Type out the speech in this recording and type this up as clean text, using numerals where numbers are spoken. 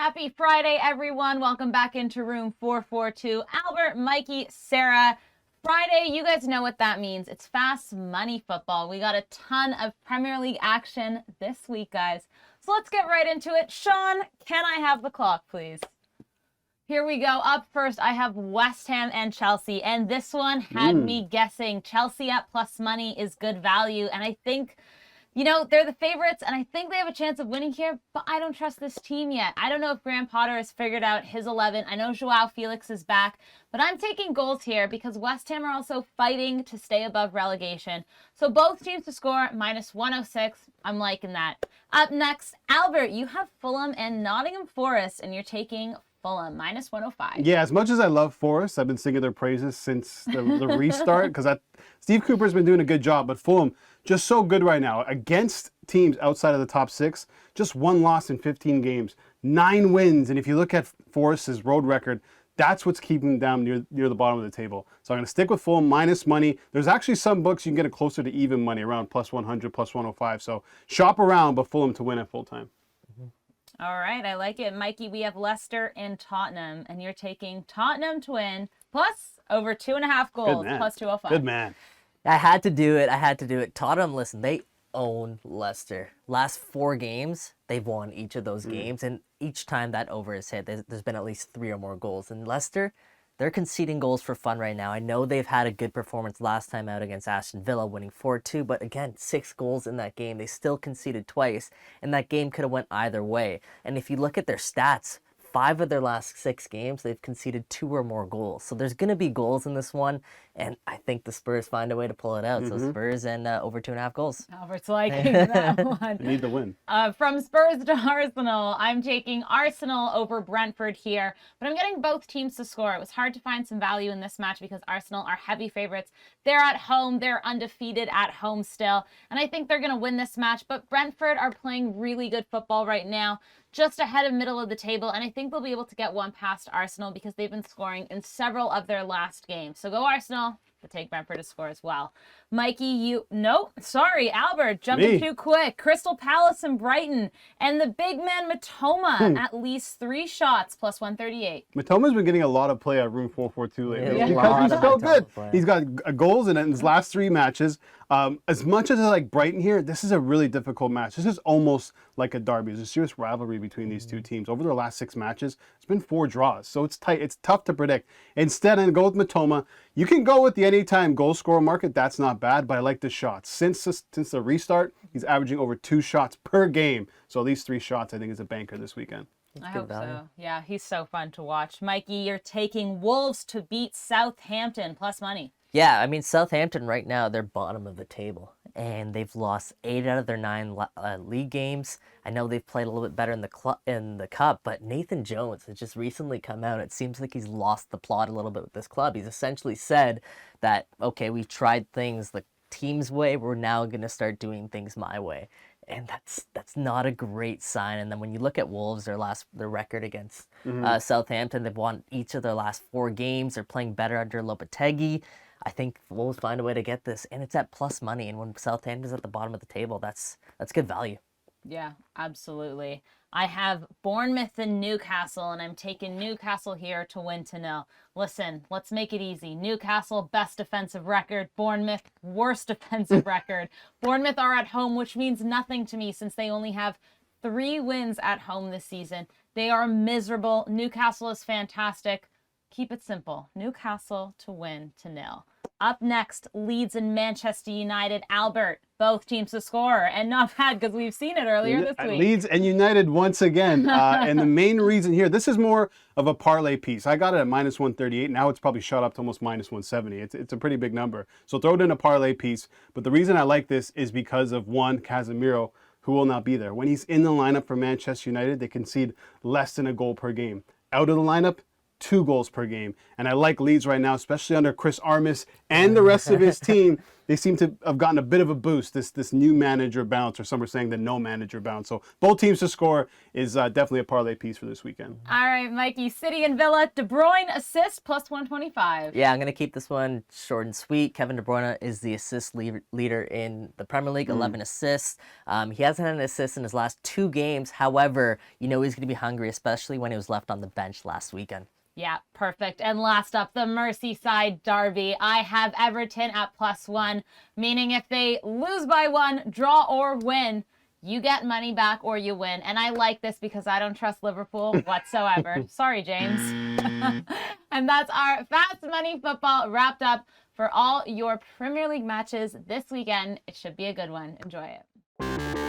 Happy Friday, everyone. Welcome back into room 442. Albert, Mikey, Sarah. Friday, you guys know what that means. It's fast money football. We got a ton of Premier League action this week, guys. So let's get right into it. Sean, can I have the clock, please? Here we go. Up first, I have West Ham and Chelsea. And this one had me guessing. Chelsea at plus money is good value. And I think, you know, they're the favorites, and I think they have a chance of winning here, but I don't trust this team yet. I don't know if Graham Potter has figured out his 11. I know Joao Felix is back, but I'm taking goals here because West Ham are also fighting to stay above relegation. So both teams to score, minus 106. I'm liking that. Up next, Albert, you have Fulham and Nottingham Forest, and you're taking Fulham, minus 105. Yeah, as much as I love Forest, I've been singing their praises since the restart because Steve Cooper's been doing a good job, but Fulham just so good right now against teams outside of the top six. Just one loss in 15 games, 9 wins, and if you look at Forest's road record, that's what's keeping them down near the bottom of the table. So I'm going to stick with Fulham minus money. There's actually some books you can get it closer to even money, around plus 100, plus 105. So shop around, but Fulham to win at full time. All right, I like it. Mikey, we have Leicester and Tottenham, and you're taking Tottenham to win, plus over 2.5 goals, plus 205. Good man. I had to do it. Tottenham, listen, they own Leicester. Last 4 games, they've won each of those games, and each time that over is hit, there's been at least 3 or more goals. And Leicester, they're conceding goals for fun right now. I know they've had a good performance last time out against Aston Villa, winning 4-2, but again, 6 goals in that game. They still conceded twice, and that game could have went either way. And if you look at their stats, 5 of their last 6 games, they've conceded 2 or more goals. So there's going to be goals in this one, and I think the Spurs find a way to pull it out. So Spurs and over 2.5 goals. Albert's liking that one. Need the win. From Spurs to Arsenal, I'm taking Arsenal over Brentford here, but I'm getting both teams to score. It was hard to find some value in this match because Arsenal are heavy favorites. They're at home. They're undefeated at home still, and I think they're going to win this match, but Brentford are playing really good football right now, just ahead of middle of the table, and I think they'll be able to get one past Arsenal because they've been scoring in several of their last games. So go Arsenal, but take Brentford to score as well. Mikey, Albert, jumping too quick. Crystal Palace and Brighton, and the big man Mitoma, at least 3 shots, plus 138. Mitoma's been getting a lot of play at room 442 lately Yeah, because he's so good. play. He's got goals in his last 3 matches. As much as I like Brighton here, this is a really difficult match. This is almost like a derby. There's a serious rivalry between these two teams. Over their last 6 matches, it's been 4 draws, so it's tight. It's tough to predict. Instead, I go with Mitoma. You can go with the anytime goal scorer market. That's not bad, but I like the shots. Since the restart, he's averaging over 2 shots per game. So at least 3 shots, I think, is a banker this weekend. I hope so. Yeah, he's so fun to watch. Mikey, you're taking Wolves to beat Southampton, plus money. Yeah, I mean, Southampton right now, they're bottom of the table, and they've lost 8 out of their 9 league games. I know they've played a little bit better in the cup, but Nathan Jones has just recently come out. It seems like he's lost the plot a little bit with this club. He's essentially said that, okay, we've tried things the team's way, we're now going to start doing things my way. And that's not a great sign. And then when you look at Wolves, their record against Southampton, they've won each of their last 4 games. They're playing better under Lopetegui. I think Wolves find a way to get this, and it's at plus money. And when Southampton's at the bottom of the table, that's good value. Yeah, absolutely. I have Bournemouth and Newcastle, and I'm taking Newcastle here to win 2-0. Listen, let's make it easy. Newcastle, best defensive record. Bournemouth, worst defensive record. Bournemouth are at home, which means nothing to me since they only have 3 wins at home this season. They are miserable. Newcastle is fantastic. Keep it simple. Newcastle to win 2-0. Up next, Leeds and Manchester United. Albert, both teams to score, and not bad because we've seen it earlier this week. Leeds and United once again. And the main reason here, this is more of a parlay piece. I got it at minus 138. Now it's probably shot up to almost minus 170. It's a pretty big number. So throw it in a parlay piece. But the reason I like this is because of one, Casemiro, who will not be there. When he's in the lineup for Manchester United, they concede less than a goal per game. Out of the lineup, 2 goals per game. And I like Leeds right now, especially under Chris Armas and the rest of his team. they seem to have gotten a bit of a boost. This new manager bounce, or some are saying the no manager bounce. So both teams to score is definitely a parlay piece for this weekend. All right, Mikey, City and Villa, De Bruyne assist plus 125. Yeah, I'm going to keep this one short and sweet. Kevin De Bruyne is the assist leader in the Premier League, 11 assists. He hasn't had an assist in his last 2 games. However, you know he's going to be hungry, especially when he was left on the bench last weekend. Yeah, perfect. And last up, the Merseyside derby. I have Everton at +1, meaning if they lose by 1, draw or win, you get money back or you win. And I like this because I don't trust Liverpool whatsoever. Sorry, James. And that's our Fast Money Football wrapped up for all your Premier League matches this weekend. It should be a good one. Enjoy it.